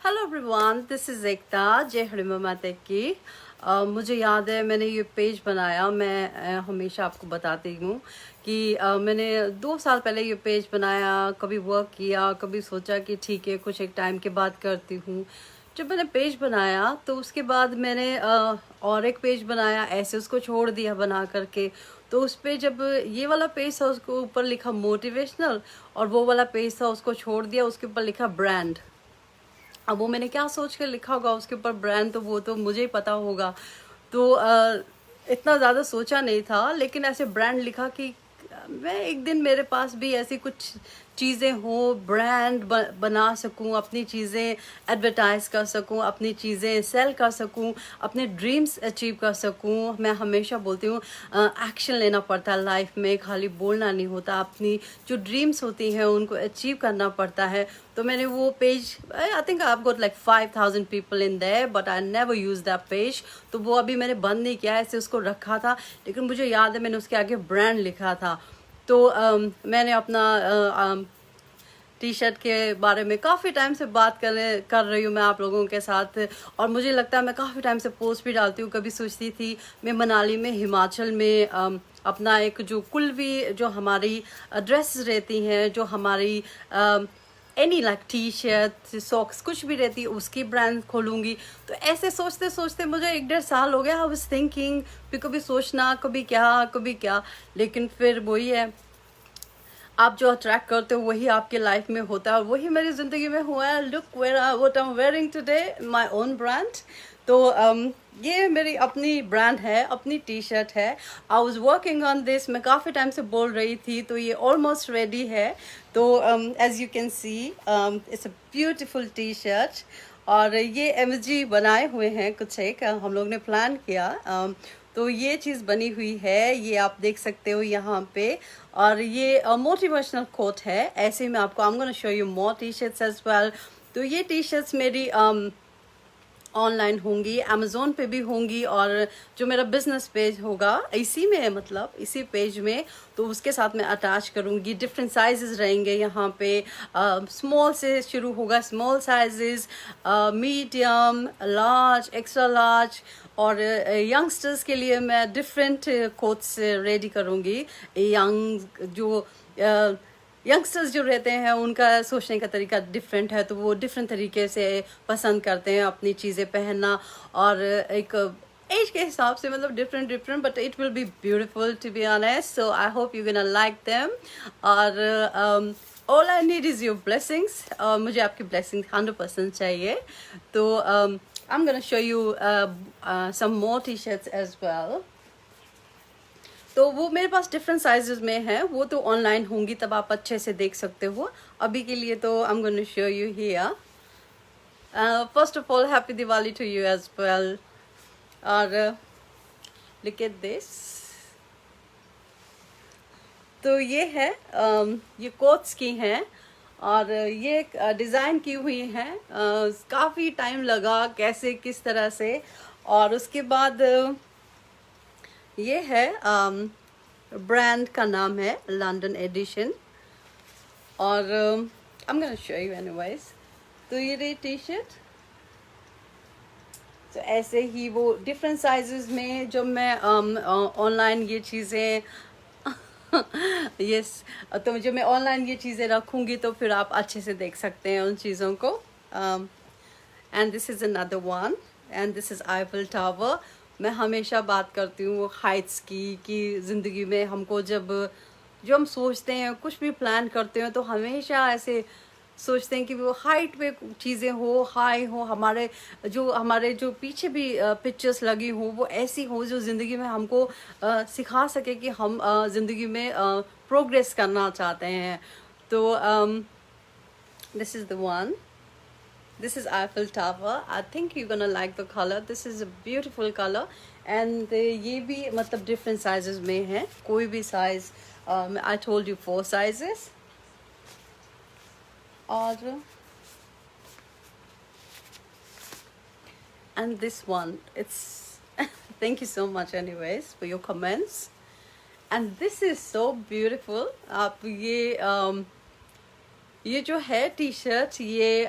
Hello everyone, this is एकता। जय हरिमा माता की। मुझे याद है मैंने ये पेज बनाया। मैं हमेशा आपको बताती हूँ कि मैंने 2 साल पहले ये पेज बनाया। कभी वर्क किया, कभी सोचा कि ठीक है कुछ एक टाइम के बाद करती हूँ। जब मैंने पेज बनाया तो उसके बाद मैंने और एक पेज बनाया, ऐसे उसको छोड़ दिया बना करके। तो उस पे जब ये वाला पेज था उसको ऊपर लिखा मोटिवेशनल, और वो वाला पेज था उसको छोड़ दिया, उसके ऊपर लिखा ब्रांड। अब वो मैंने क्या सोच कर लिखा होगा उसके ऊपर ब्रांड, तो वो तो मुझे ही पता होगा। तो इतना ज़्यादा सोचा नहीं था, लेकिन ऐसे ब्रांड लिखा कि मैं एक दिन मेरे पास भी ऐसी कुछ चीज़ें हो, ब्रांड बना सकूं, अपनी चीज़ें एडवर्टाइज कर सकूं, अपनी चीज़ें सेल कर सकूं, अपने ड्रीम्स अचीव कर सकूं। मैं हमेशा बोलती हूँ एक्शन लेना पड़ता है लाइफ में, खाली बोलना नहीं होता। अपनी जो ड्रीम्स होती हैं उनको अचीव करना पड़ता है। तो मैंने वो page, I think I got like 5000 people in their, but I never use that page. तो वो अभी मैंने बंद नहीं किया, ऐसे उसको रखा था। लेकिन मुझे याद है मैंने उसके आगे ब्रांड लिखा था। तो मैंने अपना टी शर्ट के बारे में काफ़ी टाइम से बात कर रही हूँ मैं आप लोगों के साथ। और मुझे लगता है मैं काफ़ी टाइम से पोस्ट भी डालती हूँ। कभी सोचती थी मैं मनाली में, हिमाचल में अपना एक जो कुल्वी जो हमारी ड्रेसेस रहती हैं, जो हमारी any like T shirt, socks, कुछ भी रहती है, उसकी ब्रांड खोलूँगी। तो ऐसे सोचते सोचते मुझे 1 डेढ़ साल हो गया। आई वाज थिंकिंग, फिर कभी सोचना कभी क्या कभी क्या। लेकिन फिर वही है, आप जो अट्रैक्ट करते हो वही आपके लाइफ में होता है, और वही मेरी ज़िंदगी में हुआ है। Look where what I am wearing today, my own brand. तो ये मेरी अपनी ब्रांड है, अपनी टी शर्ट है। I was working on this, मैं काफ़ी टाइम से बोल रही थी। तो ये ऑलमोस्ट रेडी है। तो as you can see it's a beautiful T shirt. और ये एमजी बनाए हुए हैं, कुछ एक हम लोग ने प्लान किया। तो ये चीज़ बनी हुई है, ये आप देख सकते हो यहाँ पे। और ये मोटिवेशनल कोट है। ऐसे में आपको I am gonna show you more T shirts as well. तो ये टी शर्ट्स मेरी ऑनलाइन होंगी, अमेज़ोन पे भी होंगी, और जो मेरा बिजनेस पेज होगा इसी में है, मतलब इसी पेज में। तो उसके साथ मैं अटैच करूँगी। डिफरेंट साइजेस रहेंगे यहाँ पे। स्मॉल से शुरू होगा, small sizes, medium, large, extra large. और यंगस्टर्स के लिए मैं डिफरेंट कोट्स रेडी करूँगी। यंग जो यंगस्टर्स जो रहते हैं उनका सोचने का तरीका डिफरेंट है, तो वो डिफरेंट तरीके से पसंद करते हैं अपनी चीज़ें पहनना। और एक एज के हिसाब से, मतलब different different, but it will be beautiful to be honest. So I hope you gonna like them. और all I need is your blessings. मुझे आपकी ब्लेसिंग 100% चाहिए। तो I am gonna show you some more T shirts as well. तो वो मेरे पास different sizes में है, वो तो ऑनलाइन होंगी, तब आप अच्छे से देख सकते हो। अभी के लिए तो I am gonna show you here. First of all happy Diwali to you as well. और लुक एट दिस। तो ये है ये कोट्स की हैं, और ये डिज़ाइन की हुई हैं। काफ़ी टाइम लगा कैसे किस तरह से। और उसके बाद ये है ब्रांड का नाम है लंदन एडिशन। और आई am gonna show you anyways. तो ये रही टी शर्ट। तो ऐसे ही वो डिफरेंट साइजेस में जब मैं ऑनलाइन ये चीज़ें यस, तो जब मैं ऑनलाइन ये चीज़ें रखूँगी तो फिर आप अच्छे से देख सकते हैं उन चीज़ों को। And this is another one, and this is Eiffel tower. मैं हमेशा बात करती हूँ हाइट्स की, कि ज़िंदगी में हमको जब जो हम सोचते हैं, कुछ भी प्लान करते हैं, तो हमेशा ऐसे सोचते हैं कि वो हाइट पे चीज़ें हो, हाई हो, हमारे जो पीछे भी पिक्चर्स लगी हो वो ऐसी हो जो ज़िंदगी में हमको सिखा सके कि हम ज़िंदगी में प्रोग्रेस करना चाहते हैं। तो this is the one. This is Eiffel Tower. I think you're gonna like the color. This is a beautiful color. And ये भी मतलब different sizes में है, कोई भी size। I told you 4 sizes. और and this one, it's thank you so much anyways for your comments. And this is so beautiful. आप ये जो है टी शर्ट, ये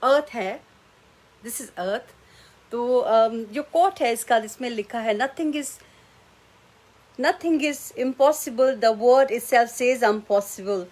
अर्थ है, दिस इज अर्थ। तो जो कोट है इसका, इसमें लिखा है nothing is impossible, the word itself says I'm possible।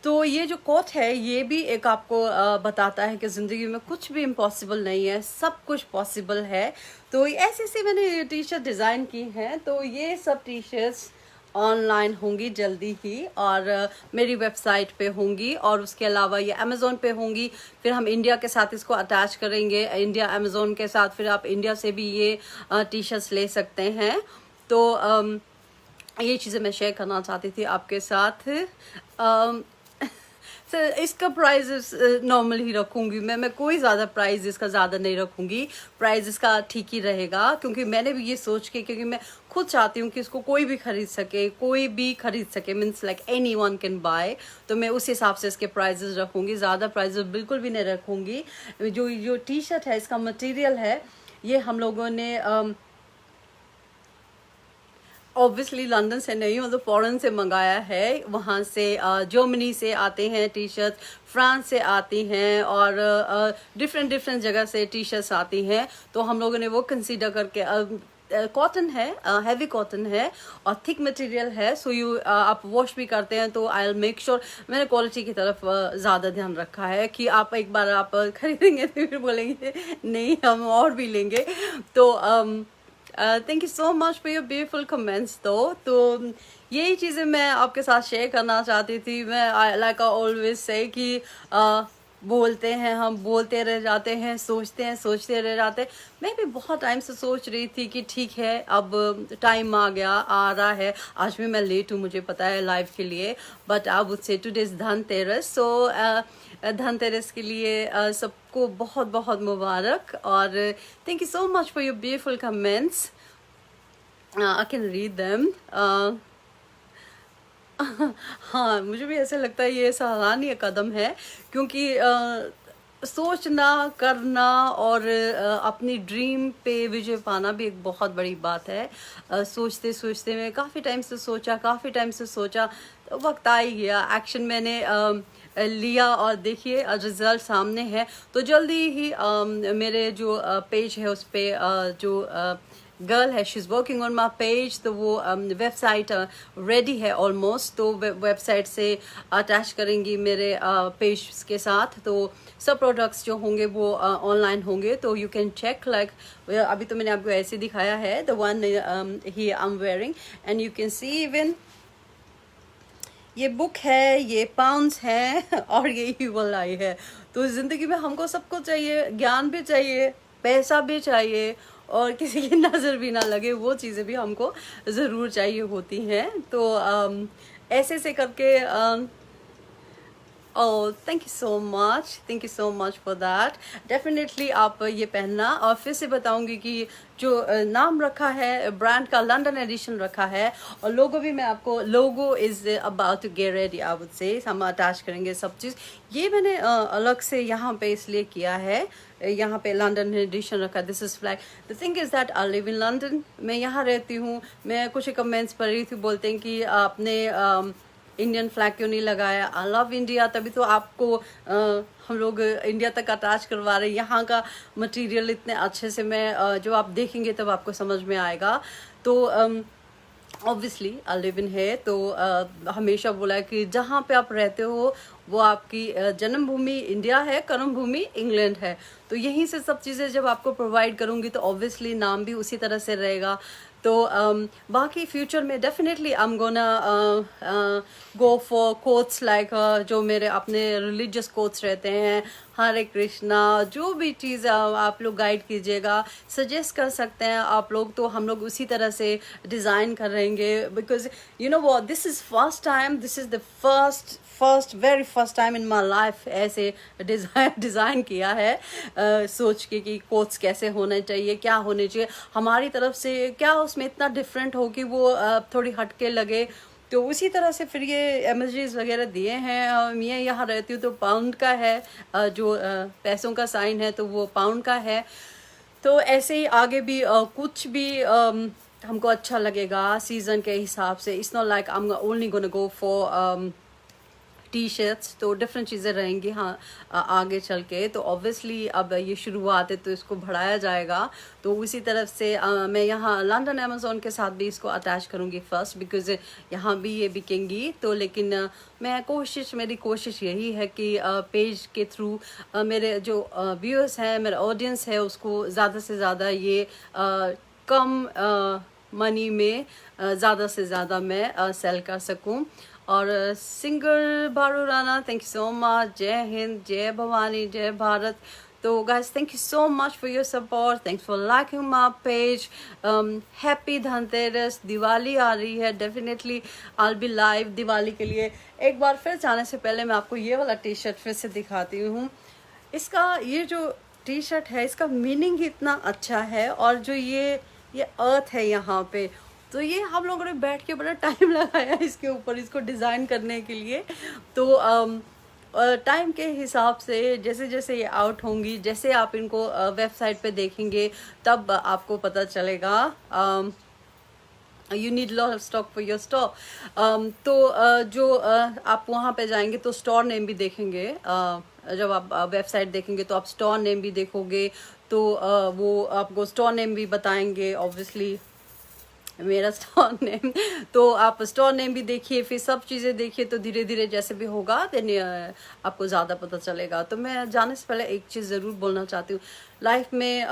तो ये जो कोट है ये भी एक आपको बताता है कि ज़िंदगी में कुछ भी इम्पॉसिबल नहीं है, सब कुछ पॉसिबल है। तो ऐसे ऐसे मैंने ये टी शर्ट डिज़ाइन की हैं। तो ये सब टी शर्ट्स ऑनलाइन होंगी जल्दी ही, और मेरी वेबसाइट पे होंगी, और उसके अलावा ये अमेज़ोन पे होंगी। फिर हम इंडिया के साथ इसको अटैच करेंगे, इंडिया अमेज़ोन के साथ, फिर आप इंडिया से भी ये टी शर्ट्स ले सकते हैं। तो ये चीज़ें मैं शेयर करना चाहती थी आपके साथ। इसका प्राइस नॉर्मल ही रखूँगी मैं कोई ज़्यादा प्राइस इसका ज़्यादा नहीं रखूँगी। प्राइस इसका ठीक ही रहेगा, क्योंकि मैंने भी ये सोच के, क्योंकि मैं खुद चाहती हूँ कि इसको कोई भी खरीद सके, कोई भी खरीद सके, means like any one can buy. तो मैं उस हिसाब से इसके प्राइजेस रखूँगी, ज़्यादा प्राइजेस बिल्कुल भी नहीं रखूँगी। जो टी शर्ट है, इसका मटेरियल है, ये हम लोगों ने ऑब्वियसली लंदन से नहीं, मतलब फॉरेन से मंगाया है। वहाँ से जर्मनी से आते हैं टी शर्ट, फ्रांस से आती हैं, और डिफरेंट जगह से टी शर्ट्स आती हैं। तो हम लोगों ने वो कंसीडर करके, कॉटन है, हैवी कॉटन है और थिक मटेरियल है। सो आप वॉश भी करते हैं, तो आई विल मेक श्योर, मैंने क्वालिटी की तरफ ज़्यादा ध्यान रखा है कि आप एक बार आप खरीदेंगे तो फिर बोलेंगे नहीं हम और भी लेंगे। तो thank you so much for your beautiful comments. तो यही चीज़ें मैं आपके साथ शेयर करना चाहती थी। मैं लाइक आई ऑलवेज से कि बोलते हैं, हम बोलते रह जाते हैं, सोचते रह जाते हैं। मैं भी बहुत टाइम से सोच रही थी कि ठीक है, अब टाइम आ रहा है। आज भी मैं लेट हूँ, मुझे पता है लाइव के लिए, but I would say today is Dhanteras. So Dhanteras के लिए सबको बहुत बहुत मुबारक, और thank you so much for your beautiful comments. I can read them. हाँ, मुझे भी ऐसा लगता है ये सराहनीय कदम है, क्योंकि सोचना, करना और अपनी ड्रीम पे विजय पाना भी एक बहुत बड़ी बात है। सोचते सोचते मैं काफ़ी टाइम से सोचा, तो वक्त आ ही गया, एक्शन मैंने लिया, और देखिए रिजल्ट सामने है। तो जल्दी ही मेरे जो पेज है उस पर जो गर्ल है, she is working on my page, तो वो वेबसाइट रेडी है ऑलमोस्ट। तो वेबसाइट से अटैच करेंगी मेरे पेज के साथ। तो सब प्रोडक्ट्स जो होंगे वो ऑनलाइन होंगे, तो यू कैन चेक। लाइक अभी तो मैंने आपको ऐसे दिखाया है, the one he I am wearing, and you can see even ये बुक है, ये पाउंड्स है, और ये ईवल आई है। तो ज़िंदगी में हमको सबको चाहिए, ज्ञान भी चाहिए, पैसा भी चाहिए, और किसी की नज़र भी ना लगे, वो चीज़ें भी हमको ज़रूर चाहिए होती हैं। तो ऐसे करके oh thank you so much for that. Definitely आप ये पहनना। और फिर से बताऊंगी कि जो नाम रखा है ब्रांड का, लंदन एडिशन रखा है, और लोगो भी मैं आपको, logo is about to get ready, I would say हम अटैच करेंगे सब चीज़। ये मैंने अलग से यहाँ पे इसलिए किया है, यहाँ पे लंदन एडिशन रखा, this is flag. The thing is that I live in London, मैं यहाँ रहती हूँ। मैं कुछ कमेंट्स पढ़ रही थी, बोलते हैं कि आपने इंडियन फ्लैग क्यों नहीं लगाया। आई लव इंडिया, तभी तो आपको हम लोग इंडिया तक अटैच करवा रहे हैं। यहाँ का मटेरियल इतने अच्छे से मैं जो आप देखेंगे तब आपको समझ में आएगा। तो ऑब्वियसली आई लिव इन है, तो हमेशा बोला है कि जहाँ पे आप रहते हो वो आपकी जन्मभूमि इंडिया है, कर्मभूमि इंग्लैंड है। तो यहीं से सब चीज़ें जब आपको प्रोवाइड करूँगी तो ऑब्वियसली नाम भी उसी तरह से रहेगा। तो बाकी फ्यूचर में definitely I am gonna go for quotes like जो मेरे अपने रिलीजियस कोट्स रहते हैं, हरे कृष्णा, जो भी चीज़ आप लोग गाइड कीजिएगा, सजेस्ट कर सकते हैं आप लोग, तो हम लोग उसी तरह से डिज़ाइन करेंगे। Because you know what, this is first time, this is the very first time in my life ऐसे डिज़ाइन किया है, सोच के कि कोट्स कैसे होने चाहिए, क्या होने चाहिए हमारी तरफ से, क्या उसमें इतना डिफरेंट हो कि वो थोड़ी हटके लगे। तो उसी तरह से फिर ये इमेजेस वगैरह दिए हैं। मैं यहाँ रहती हूँ तो पाउंड का है, जो पैसों का साइन है तो वो पाउंड का है। तो ऐसे ही आगे भी कुछ भी हमको अच्छा लगेगा सीज़न के हिसाब से। It's not like I am only gonna go for T shirts, तो डिफरेंट चीज़ें रहेंगी हाँ आगे चल के। तो ऑब्वियसली अब ये शुरुआत है तो इसको बढ़ाया जाएगा। तो उसी तरफ से मैं यहाँ लंदन अमेज़ॉन के साथ भी इसको अटैच करूँगी फर्स्ट, बिकॉज यहाँ भी ये बिकेंगी। तो लेकिन मेरी कोशिश यही है कि पेज के थ्रू मेरे जो व्यूअर्स हैं, मेरा ऑडियंस है, उसको ज़्यादा से ज़्यादा ये कम मनी में ज़्यादा से ज़्यादा मैं सेल कर सकूं। और सिंगर बारू Rana, thank you so much. जय हिंद, जय भवानी, जय भारत। तो guys, thank you so much for your support. Thanks for liking my page. Happy Dhanteras, Diwali आ रही है, definitely I'll be live Diwali के लिए। एक बार फिर जाने से पहले मैं आपको ये वाला टी शर्ट फिर से दिखाती हूँ। इसका ये जो टी शर्ट है, इसका मीनिंग ही इतना अच्छा है। और जो ये अर्थ है यहाँ पे, तो ये हम लोगों ने बैठ के बड़ा टाइम लगाया इसके ऊपर, इसको डिज़ाइन करने के लिए। तो टाइम के हिसाब से जैसे जैसे ये आउट होंगी, जैसे आप इनको वेबसाइट पे देखेंगे तब आपको पता चलेगा। You need lot of stock for your stock. तो जो आप वहाँ पे जाएंगे तो स्टोर नेम भी देखेंगे। जब आप वेबसाइट देखेंगे तो आप स्टोर नेम भी देखोगे, तो वो आपको स्टोर नेम भी बताएंगे ऑब्वियसली, मेरा स्टोर नेम। तो आप स्टोर नेम भी देखिए, फिर सब चीज़ें देखिए, तो धीरे धीरे जैसे भी होगा देन आपको ज़्यादा पता चलेगा। तो मैं जाने से पहले एक चीज़ ज़रूर बोलना चाहती हूँ। लाइफ में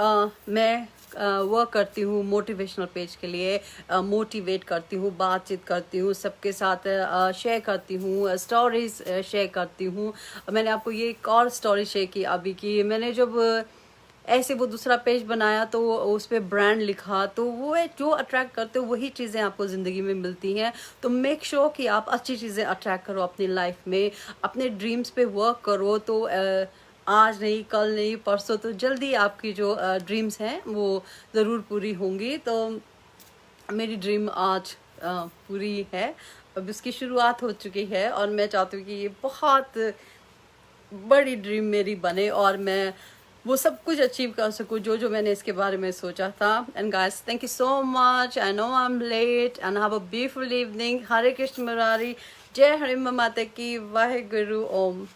मैं वर्क करती हूँ मोटिवेशनल पेज के लिए, मोटिवेट करती हूँ, बातचीत करती हूँ, सबके साथ शेयर करती हूँ, स्टोरीज शेयर करती हूँ। मैंने आपको ये एक और स्टोरी शेयर की अभी की, मैंने जब ऐसे वो दूसरा पेज बनाया तो उस पर ब्रांड लिखा, तो वो है जो अट्रैक्ट करते हो वही चीज़ें आपको ज़िंदगी में मिलती हैं। तो मेक श्योर कि आप अच्छी चीज़ें अट्रैक्ट करो अपनी लाइफ में, अपने ड्रीम्स पे वर्क करो। तो आज नहीं, कल नहीं, परसों, तो जल्दी आपकी जो ड्रीम्स हैं वो ज़रूर पूरी होंगी। तो मेरी ड्रीम आज पूरी है, अब इसकी शुरुआत हो चुकी है और मैं चाहती हूँ कि ये बहुत बड़ी ड्रीम मेरी बने और मैं वो सब कुछ अचीव कर सकूँ जो जो मैंने इसके बारे में सोचा था। And guys, thank you so much. I know I am late and have a beautiful evening. Hare Krishna Murari, जय हरिम माता की, वाहे गुरु ओम।